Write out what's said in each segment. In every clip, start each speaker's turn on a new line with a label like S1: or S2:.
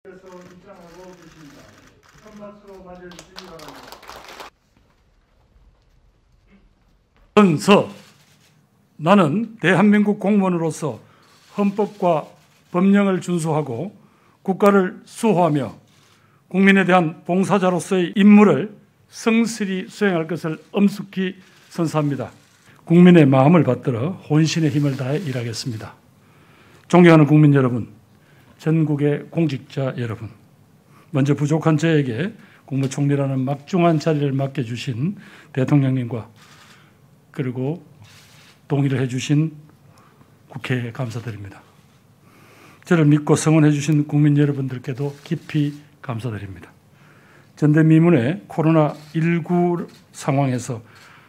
S1: 그래서 입장하고 계십니다. 큰 박수로 맞이해주시기 바랍니다. 나는 대한민국 공무원으로서 헌법과 법령을 준수하고 국가를 수호하며 국민에 대한 봉사자로서의 임무를 성실히 수행할 것을 엄숙히 선사합니다. 국민의 마음을 받들어 혼신의 힘을 다해 일하겠습니다. 존경하는 국민 여러분, 전국의 공직자 여러분, 먼저 부족한 저에게 국무총리라는 막중한 자리를 맡겨주신 대통령님과 그리고 동의를 해주신 국회에 감사드립니다. 저를 믿고 성원해 주신 국민 여러분들께도 깊이 감사드립니다. 전대미문의 코로나19 상황에서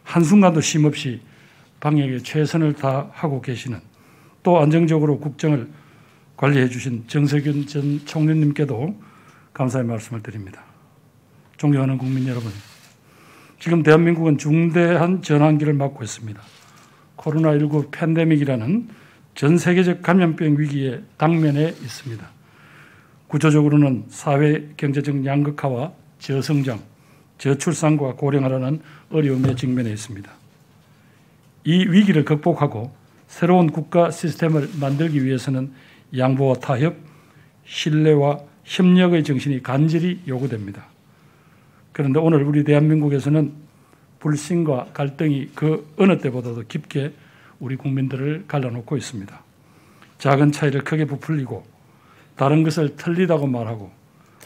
S1: 한순간도 쉼없이 방역에 최선을 다하고 계시는, 또 안정적으로 국정을 관리해 주신 정세균 전 총리님께도 감사의 말씀을 드립니다. 존경하는 국민 여러분, 지금 대한민국은 중대한 전환기를 맞고 있습니다. 코로나19 팬데믹이라는 전 세계적 감염병 위기에 당면해 있습니다. 구조적으로는 사회 경제적 양극화와 저성장, 저출산과 고령화라는 어려움에 직면해 있습니다. 이 위기를 극복하고 새로운 국가 시스템을 만들기 위해서는 양보와 타협, 신뢰와 협력의 정신이 간절히 요구됩니다. 그런데 오늘 우리 대한민국에서는 불신과 갈등이 그 어느 때보다도 깊게 우리 국민들을 갈라놓고 있습니다. 작은 차이를 크게 부풀리고 다른 것을 틀리다고 말하고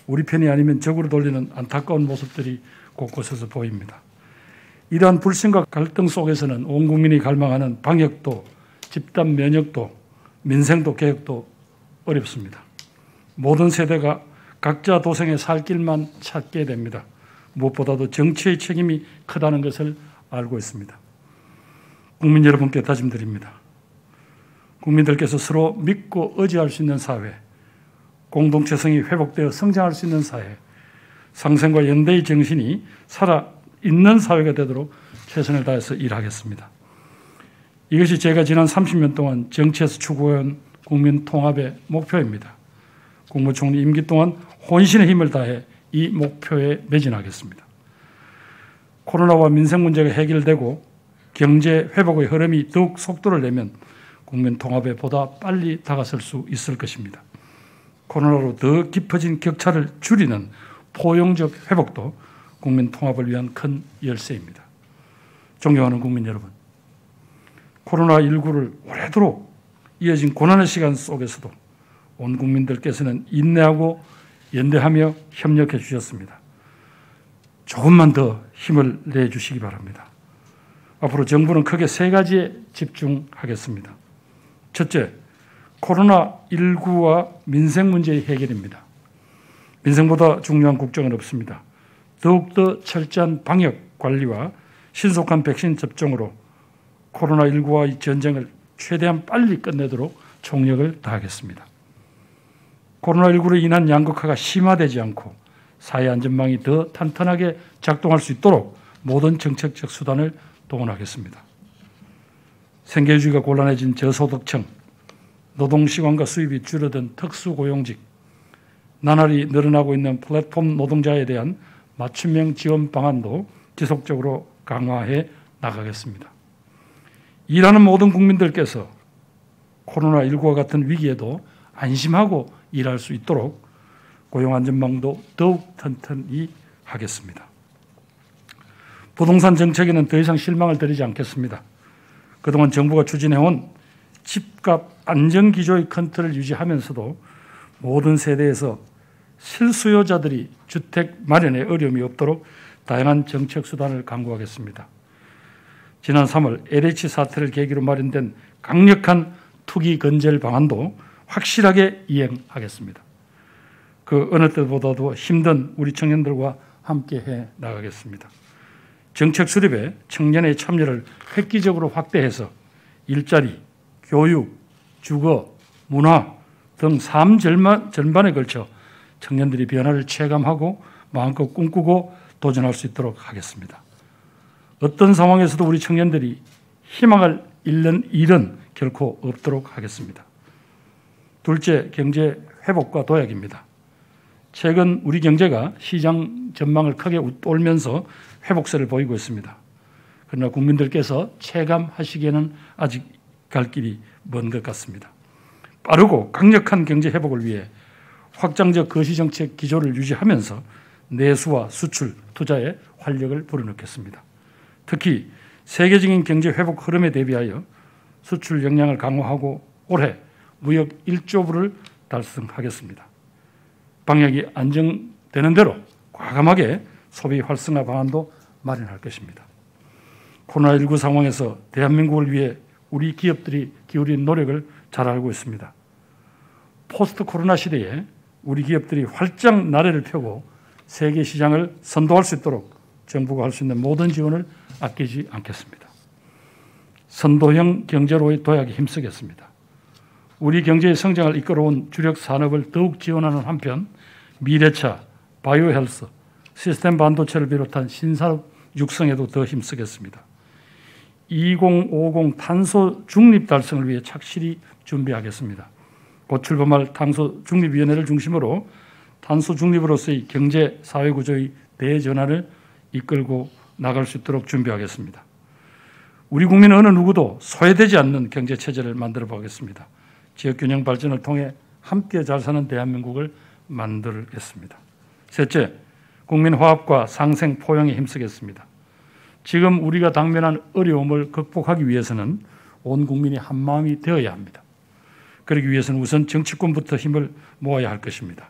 S1: 우리 편이 아니면 적으로 돌리는 안타까운 모습들이 곳곳에서 보입니다. 이러한 불신과 갈등 속에서는 온 국민이 갈망하는 방역도, 집단 면역도, 민생도 개혁도 어렵습니다. 모든 세대가 각자 도생의 살 길만 찾게 됩니다. 무엇보다도 정치의 책임이 크다는 것을 알고 있습니다. 국민 여러분께 다짐드립니다. 국민들께서 서로 믿고 의지할 수 있는 사회, 공동체성이 회복되어 성장할 수 있는 사회, 상생과 연대의 정신이 살아있는 사회가 되도록 최선을 다해서 일하겠습니다. 이것이 제가 지난 30년 동안 정치에서 추구해온 국민 통합의 목표입니다. 국무총리 임기 동안 혼신의 힘을 다해 이 목표에 매진하겠습니다. 코로나와 민생 문제가 해결되고 경제 회복의 흐름이 더욱 속도를 내면 국민 통합에 보다 빨리 다가설 수 있을 것입니다. 코로나로 더 깊어진 격차를 줄이는 포용적 회복도 국민 통합을 위한 큰 열쇠입니다. 존경하는 국민 여러분, 코로나19를 오래도록 이어진 고난의 시간 속에서도 온 국민들께서는 인내하고 연대하며 협력해 주셨습니다. 조금만 더 힘을 내주시기 바랍니다. 앞으로 정부는 크게 세 가지에 집중하겠습니다. 첫째, 코로나19와 민생 문제의 해결입니다. 민생보다 중요한 국정은 없습니다. 더욱더 철저한 방역 관리와 신속한 백신 접종으로 코로나19와의 전쟁을 최대한 빨리 끝내도록 총력을 다하겠습니다. 코로나19로 인한 양극화가 심화되지 않고 사회 안전망이 더 탄탄하게 작동할 수 있도록 모든 정책적 수단을 동원하겠습니다. 생계주의가 곤란해진 저소득층, 노동시간과 수입이 줄어든 특수고용직, 나날이 늘어나고 있는 플랫폼 노동자에 대한 맞춤형 지원 방안도 지속적으로 강화해 나가겠습니다. 일하는 모든 국민들께서 코로나19와 같은 위기에도 안심하고 일할 수 있도록 고용안전망도 더욱 튼튼히 하겠습니다. 부동산 정책에는 더 이상 실망을 드리지 않겠습니다. 그동안 정부가 추진해온 집값 안정기조의 컨트롤을 유지하면서도 모든 세대에서 실수요자들이 주택 마련에 어려움이 없도록 다양한 정책 수단을 강구하겠습니다. 지난 3월 LH 사태를 계기로 마련된 강력한 투기 건절 방안도 확실하게 이행하겠습니다. 그 어느 때보다도 힘든 우리 청년들과 함께해 나가겠습니다. 정책 수립에 청년의 참여를 획기적으로 확대해서 일자리, 교육, 주거, 문화 등 삶 전반에 걸쳐 청년들이 변화를 체감하고 마음껏 꿈꾸고 도전할 수 있도록 하겠습니다. 어떤 상황에서도 우리 청년들이 희망을 잃는 일은 결코 없도록 하겠습니다. 둘째, 경제 회복과 도약입니다. 최근 우리 경제가 시장 전망을 크게 웃돌면서 회복세를 보이고 있습니다. 그러나 국민들께서 체감하시기에는 아직 갈 길이 먼 것 같습니다. 빠르고 강력한 경제 회복을 위해 확장적 거시정책 기조를 유지하면서 내수와 수출, 투자에 활력을 불어넣겠습니다. 특히 세계적인 경제 회복 흐름에 대비하여 수출 역량을 강화하고 올해 무역 1조 불을 달성하겠습니다. 방역이 안정되는 대로 과감하게 소비 활성화 방안도 마련할 것입니다. 코로나19 상황에서 대한민국을 위해 우리 기업들이 기울인 노력을 잘 알고 있습니다. 포스트 코로나 시대에 우리 기업들이 활짝 나래를 펴고 세계 시장을 선도할 수 있도록 정부가 할 수 있는 모든 지원을 아끼지 않겠습니다. 선도형 경제로의 도약에 힘쓰겠습니다. 우리 경제의 성장을 이끌어온 주력 산업을 더욱 지원하는 한편 미래차, 바이오헬스, 시스템 반도체를 비롯한 신산업 육성에도 더 힘쓰겠습니다. 2050 탄소 중립 달성을 위해 착실히 준비하겠습니다. 곧 출범할 탄소 중립위원회를 중심으로 탄소 중립으로서의 경제 사회 구조의 대전환을 이끌고 나갈 수 있도록 준비하겠습니다. 우리 국민 어느 누구도 소외되지 않는 경제 체제를 만들어 보겠습니다. 지역균형 발전을 통해 함께 잘 사는 대한민국을 만들겠습니다. 셋째, 국민 화합과 상생 포용에 힘쓰겠습니다. 지금 우리가 당면한 어려움을 극복하기 위해서는 온 국민이 한마음이 되어야 합니다. 그러기 위해서는 우선 정치권부터 힘을 모아야 할 것입니다.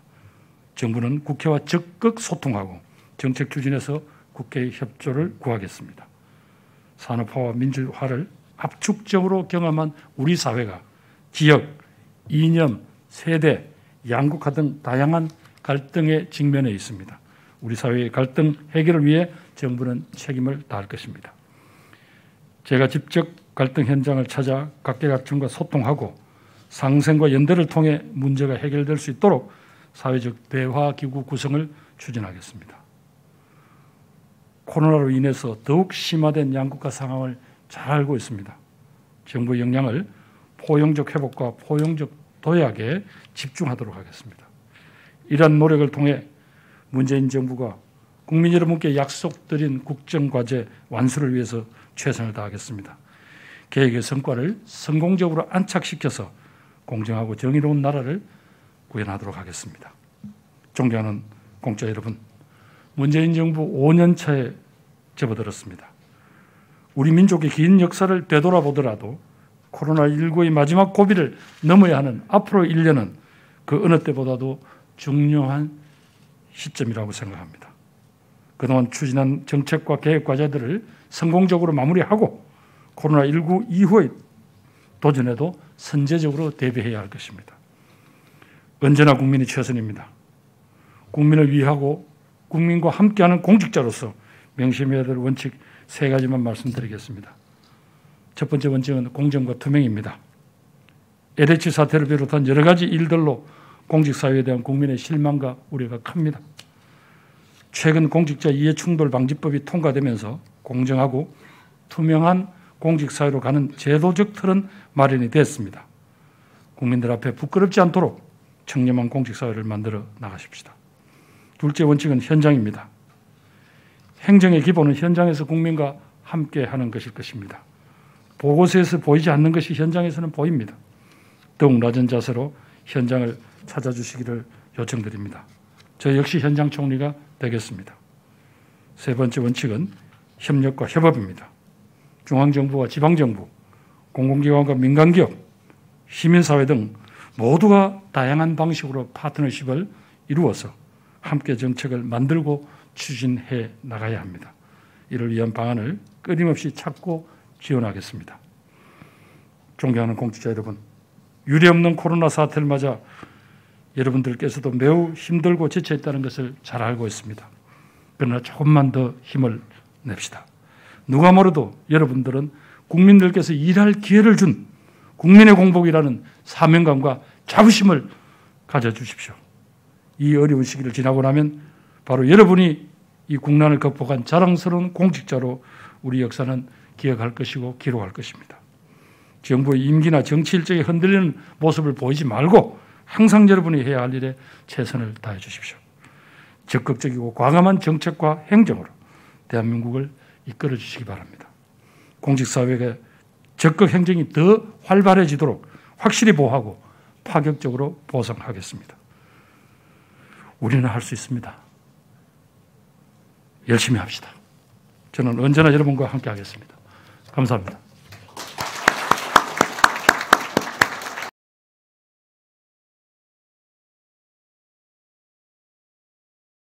S1: 정부는 국회와 적극 소통하고 정책 추진에서 국회의 협조를 구하겠습니다. 산업화와 민주화를 압축적으로 경험한 우리 사회가 지역, 이념, 세대, 양극화 등 다양한 갈등에 직면해 있습니다. 우리 사회의 갈등 해결을 위해 정부는 책임을 다할 것입니다. 제가 직접 갈등 현장을 찾아 각계각층과 소통하고 상생과 연대를 통해 문제가 해결될 수 있도록 사회적 대화기구 구성을 추진하겠습니다. 코로나로 인해서 더욱 심화된 양극화 상황을 잘 알고 있습니다. 정부의 역량을 포용적 회복과 포용적 도약에 집중하도록 하겠습니다. 이러한 노력을 통해 문재인 정부가 국민 여러분께 약속드린 국정과제 완수를 위해서 최선을 다하겠습니다. 계획의 성과를 성공적으로 안착시켜서 공정하고 정의로운 나라를 구현하도록 하겠습니다. 존경하는 공짜 여러분, 문재인 정부 5년 차에 접어들었습니다. 우리 민족의 긴 역사를 되돌아보더라도 코로나19의 마지막 고비를 넘어야 하는 앞으로 1년은 그 어느 때보다도 중요한 시점이라고 생각합니다. 그동안 추진한 정책과 계획 과제들을 성공적으로 마무리하고 코로나19 이후의 도전에도 선제적으로 대비해야 할 것입니다. 언제나 국민이 최선입니다. 국민을 위하고 국민과 함께하는 공직자로서 명심해야 될 원칙 3가지만 말씀드리겠습니다. 첫 번째 원칙은 공정과 투명입니다. LH 사태를 비롯한 여러 가지 일들로 공직사회에 대한 국민의 실망과 우려가 큽니다. 최근 공직자 이해충돌 방지법이 통과되면서 공정하고 투명한 공직사회로 가는 제도적 틀은 마련이 됐습니다. 국민들 앞에 부끄럽지 않도록 청렴한 공직사회를 만들어 나가십시다. 둘째 원칙은 현장입니다. 행정의 기본은 현장에서 국민과 함께하는 것일 것입니다. 보고서에서 보이지 않는 것이 현장에서는 보입니다. 더욱 낮은 자세로 현장을 찾아주시기를 요청드립니다. 저 역시 현장 총리가 되겠습니다. 세 번째 원칙은 협력과 협업입니다. 중앙정부와 지방정부, 공공기관과 민간기업, 시민사회 등 모두가 다양한 방식으로 파트너십을 이루어서 함께 정책을 만들고 추진해 나가야 합니다. 이를 위한 방안을 끊임없이 찾고 지원하겠습니다. 존경하는 공직자 여러분, 유례없는 코로나 사태를 맞아 여러분들께서도 매우 힘들고 지쳐있다는 것을 잘 알고 있습니다. 그러나 조금만 더 힘을 냅시다. 누가 뭐래도 여러분들은 국민들께서 일할 기회를 준 국민의 공복이라는 사명감과 자부심을 가져주십시오. 이 어려운 시기를 지나고 나면 바로 여러분이 이 국난을 극복한 자랑스러운 공직자로 우리 역사는 기억할 것이고 기록할 것입니다. 정부의 임기나 정치 일정에 흔들리는 모습을 보이지 말고 항상 여러분이 해야 할 일에 최선을 다해 주십시오. 적극적이고 과감한 정책과 행정으로 대한민국을 이끌어 주시기 바랍니다. 공직사회의 적극 행정이 더 활발해지도록 확실히 보호하고 파격적으로 보상하겠습니다. 우리는 할 수 있습니다. 열심히 합시다. 저는 언제나 여러분과 함께 하겠습니다. 감사합니다.